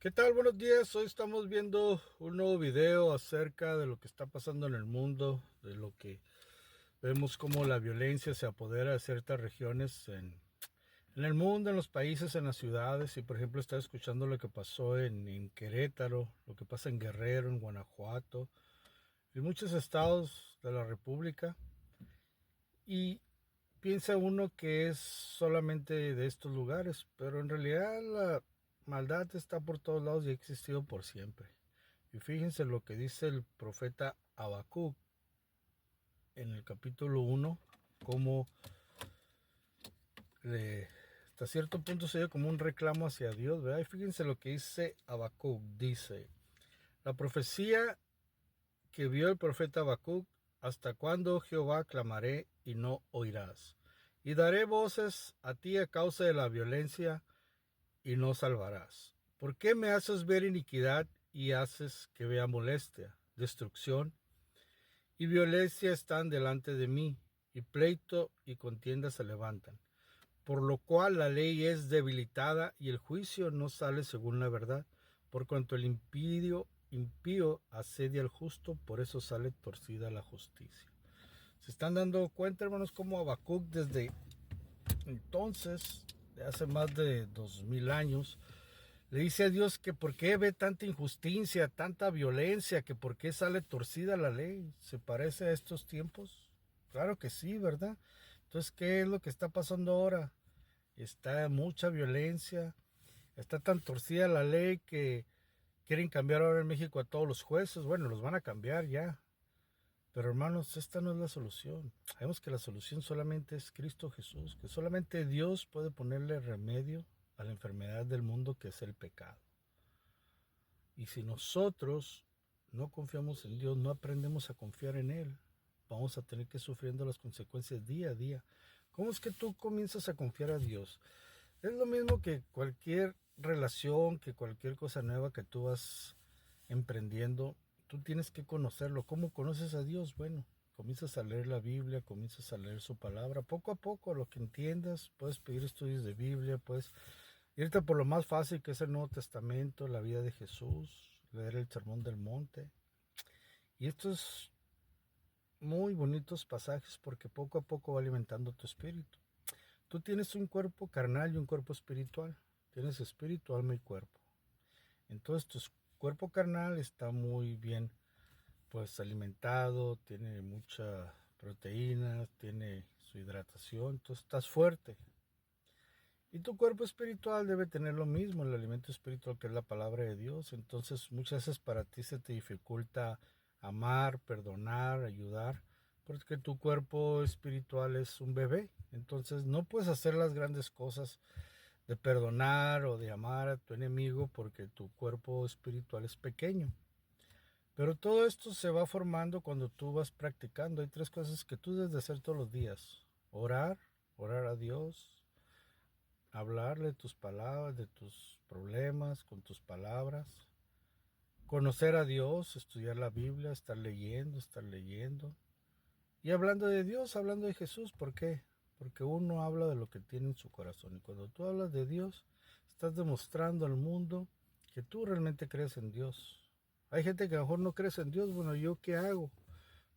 ¿Qué tal? Buenos días. Hoy estamos viendo un nuevo video acerca de lo que está pasando en el mundo, de lo que vemos como la violencia se apodera de ciertas regiones en el mundo, en los países, en las ciudades. Y por ejemplo, estaba escuchando lo que pasó en Querétaro, lo que pasa en Guerrero, en Guanajuato, en muchos estados de la República. Y piensa uno que es solamente de estos lugares, pero en realidad la maldad está por todos lados y ha existido por siempre. Y fíjense lo que dice el profeta Habacuc en el capítulo 1, como le, hasta cierto punto se oye como un reclamo hacia Dios, ¿verdad? Y fíjense lo que dice Habacuc, dice, la profecía que vio el profeta Habacuc, hasta cuándo Jehová clamaré y no oirás, y daré voces a ti a causa de la violencia y no salvarás. ¿Por qué me haces ver iniquidad y haces que vea molestia? Destrucción y violencia están delante de mí, y pleito y contienda se levantan. Por lo cual la ley es debilitada y el juicio no sale según la verdad. Por cuanto el impío asedia al justo, por eso sale torcida la justicia. Se están dando cuenta, hermanos, como Habacuc desde entonces, de hace más de 2000 años, le dice a Dios que por qué ve tanta injusticia, tanta violencia, que por qué sale torcida la ley. ¿Se parece a estos tiempos? Claro que sí, ¿verdad? Entonces, ¿qué es lo que está pasando ahora? Está mucha violencia, está tan torcida la ley que quieren cambiar ahora en México a todos los jueces. Bueno, los van a cambiar ya. Pero hermanos, esta no es la solución. Sabemos que la solución solamente es Cristo Jesús, que solamente Dios puede ponerle remedio a la enfermedad del mundo que es el pecado. Y si nosotros no confiamos en Dios, no aprendemos a confiar en Él, vamos a tener que ir sufriendo las consecuencias día a día. ¿Cómo es que tú comienzas a confiar a Dios? Es lo mismo que cualquier relación, que cualquier cosa nueva que tú vas emprendiendo, tú tienes que conocerlo. ¿Cómo conoces a Dios? Bueno, comienzas a leer la Biblia, comienzas a leer su palabra. Poco a poco, lo que entiendas, puedes pedir estudios de Biblia, puedes irte por lo más fácil que es el Nuevo Testamento, la vida de Jesús, leer el Sermón del Monte. Y estos muy bonitos pasajes porque poco a poco va alimentando tu espíritu. Tú tienes un cuerpo carnal y un cuerpo espiritual. Tienes espíritu, alma y cuerpo. Entonces tu cuerpo carnal está muy bien pues alimentado, tiene mucha proteína, tiene su hidratación, entonces estás fuerte. Y tu cuerpo espiritual debe tener lo mismo, el alimento espiritual que es la palabra de Dios. Entonces muchas veces para ti se te dificulta amar, perdonar, ayudar, porque tu cuerpo espiritual es un bebé. Entonces no puedes hacer las grandes cosas de perdonar o de amar a tu enemigo porque tu cuerpo espiritual es pequeño. Pero todo esto se va formando cuando tú vas practicando. Hay tres cosas que tú debes de hacer todos los días. Orar, orar a Dios, hablarle tus palabras, de tus problemas con tus palabras, conocer a Dios, estudiar la Biblia, estar leyendo, estar leyendo. Y hablando de Dios, hablando de Jesús, ¿por qué? Porque uno habla de lo que tiene en su corazón. Y cuando tú hablas de Dios, estás demostrando al mundo que tú realmente crees en Dios. Hay gente que a lo mejor no crees en Dios. Bueno, ¿yo qué hago?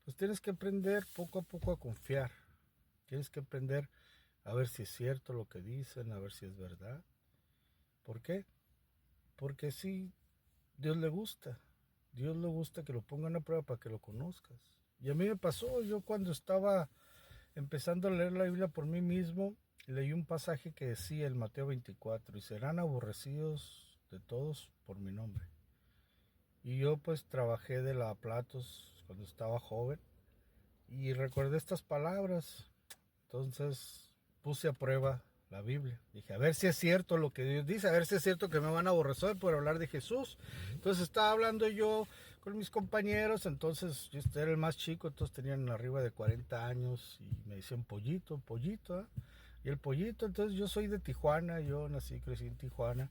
Pues tienes que aprender poco a poco a confiar. Tienes que aprender a ver si es cierto lo que dicen, a ver si es verdad. ¿Por qué? Porque sí, Dios le gusta. Dios le gusta que lo pongan a prueba para que lo conozcas. Y a mí me pasó, yo cuando estaba empezando a leer la Biblia por mí mismo, leí un pasaje que decía el Mateo 24, y serán aborrecidos de todos por mi nombre. Y yo pues trabajé de lavaplatos cuando estaba joven y recordé estas palabras. Entonces puse a prueba la Biblia. Dije, a ver si es cierto lo que Dios dice, a ver si es cierto que me van a aborrecer por hablar de Jesús. Entonces estaba hablando yo con mis compañeros, entonces yo era el más chico, todos tenían arriba de 40 años y me decían pollito, pollito, ¿eh? Y el pollito, entonces yo soy de Tijuana, yo nací, crecí en Tijuana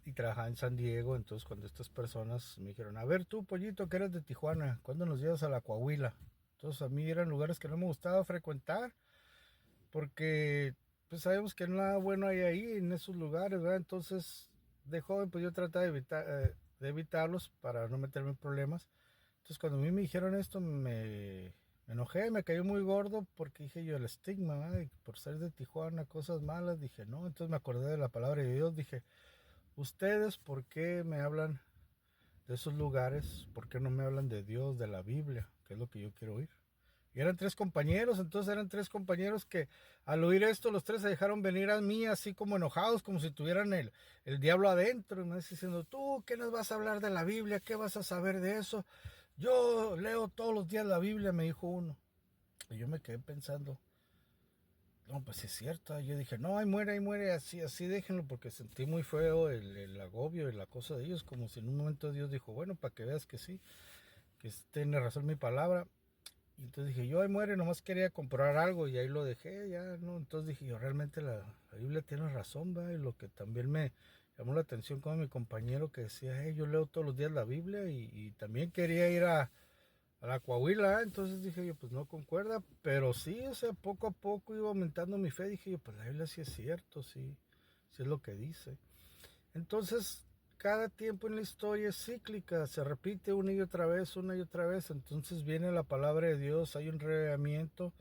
y trabajaba en San Diego. Entonces cuando estas personas me dijeron, a ver tú pollito que eres de Tijuana, ¿cuándo nos llevas a la Coahuila? Entonces a mí eran lugares que no me gustaba frecuentar porque pues sabemos que nada bueno hay ahí en esos lugares, ¿verdad? Entonces de joven, pues yo trataba de evitarlos para no meterme en problemas. Entonces cuando a mí me dijeron esto, me enojé, me cayó muy gordo porque dije yo el estigma, ¿verdad? Y por ser de Tijuana, cosas malas, dije no. Entonces me acordé de la palabra de Dios, dije, ustedes, ¿por qué me hablan de esos lugares? ¿Por qué no me hablan de Dios, de la Biblia? Que es lo que yo quiero oír. Y eran tres compañeros, entonces eran tres compañeros que al oír esto, los tres se dejaron venir a mí así como enojados, como si tuvieran el diablo adentro, y me diciendo, tú, ¿qué nos vas a hablar de la Biblia? ¿Qué vas a saber de eso? Yo leo todos los días la Biblia, me dijo uno. Y yo me quedé pensando, no, pues es cierto. Yo dije, no, ahí muere, así déjenlo, porque sentí muy feo el agobio y la cosa de ellos, como si en un momento Dios dijo, bueno, para que veas que sí, que tiene razón mi palabra. Y entonces dije, yo ahí muere, nomás quería comprar algo y ahí lo dejé, ya, ¿no? Entonces dije, yo realmente la Biblia tiene razón, ¿va? Y lo que también me llamó la atención como mi compañero que decía, hey, yo leo todos los días la Biblia y también quería ir a la Coahuila, entonces dije yo, pues no concuerda, pero sí, o sea, poco a poco iba aumentando mi fe, dije yo, pues la Biblia sí es cierto, sí es lo que dice. Entonces, cada tiempo en la historia es cíclica, se repite una y otra vez, entonces viene la palabra de Dios, hay un reavivamiento,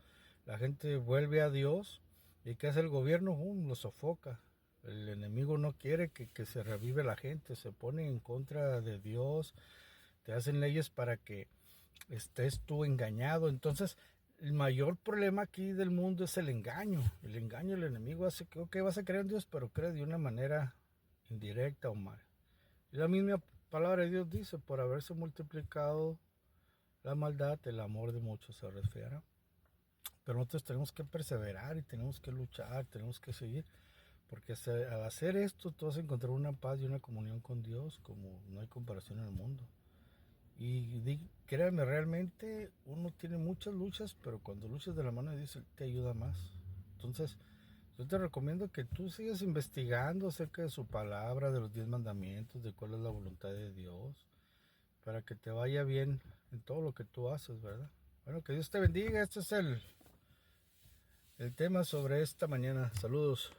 la gente vuelve a Dios, y ¿qué hace el gobierno? Lo sofoca. El enemigo no quiere que se revive la gente, se pone en contra de Dios, te hacen leyes para que estés tú engañado. Entonces, el mayor problema aquí del mundo es el engaño. El engaño, el enemigo hace que, ok, vas a creer en Dios, pero crees de una manera indirecta o mal. Y la misma palabra de Dios dice, por haberse multiplicado la maldad, el amor de muchos se resfriará. Pero nosotros tenemos que perseverar y tenemos que luchar, tenemos que seguir. Porque al hacer esto, tú vas a encontrar una paz y una comunión con Dios como no hay comparación en el mundo. Y créanme, realmente uno tiene muchas luchas, pero cuando luchas de la mano de Dios, Él te ayuda más. Entonces, yo te recomiendo que tú sigas investigando acerca de su palabra, de los 10 mandamientos, de cuál es la voluntad de Dios, para que te vaya bien en todo lo que tú haces, ¿verdad? Bueno, que Dios te bendiga. Este es el tema sobre esta mañana. Saludos.